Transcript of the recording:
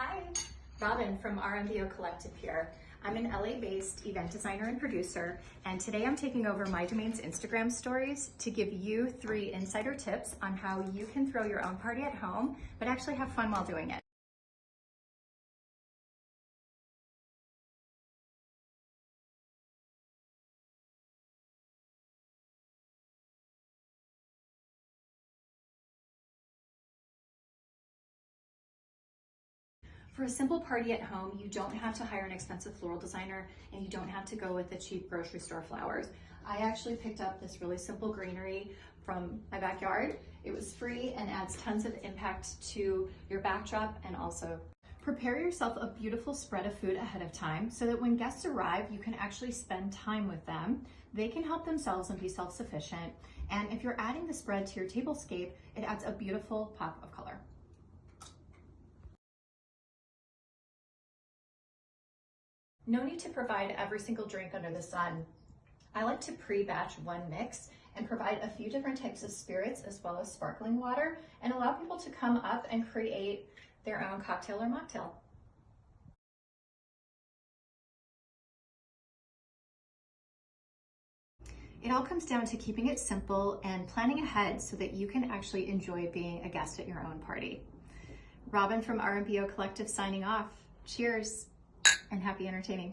Hi, Robin from RMBO Collective here. I'm an LA-based event designer and producer, and today I'm taking over My Domain's Instagram stories to give you 3 insider tips on how you can throw your own party at home, but actually have fun while doing it. For a simple party at home, you don't have to hire an expensive floral designer and you don't have to go with the cheap grocery store flowers. I actually picked up this really simple greenery from my backyard. It was free and adds tons of impact to your backdrop, and also prepare yourself a beautiful spread of food ahead of time so that when guests arrive, you can actually spend time with them. They can help themselves and be self-sufficient. And if you're adding the spread to your tablescape, it adds a beautiful pop of color. No need to provide every single drink under the sun. I like to pre-batch one mix and provide a few different types of spirits as well as sparkling water, and allow people to come up and create their own cocktail or mocktail. It all comes down to keeping it simple and planning ahead so that you can actually enjoy being a guest at your own party. Robin from RMBO Collective signing off. Cheers and happy entertaining.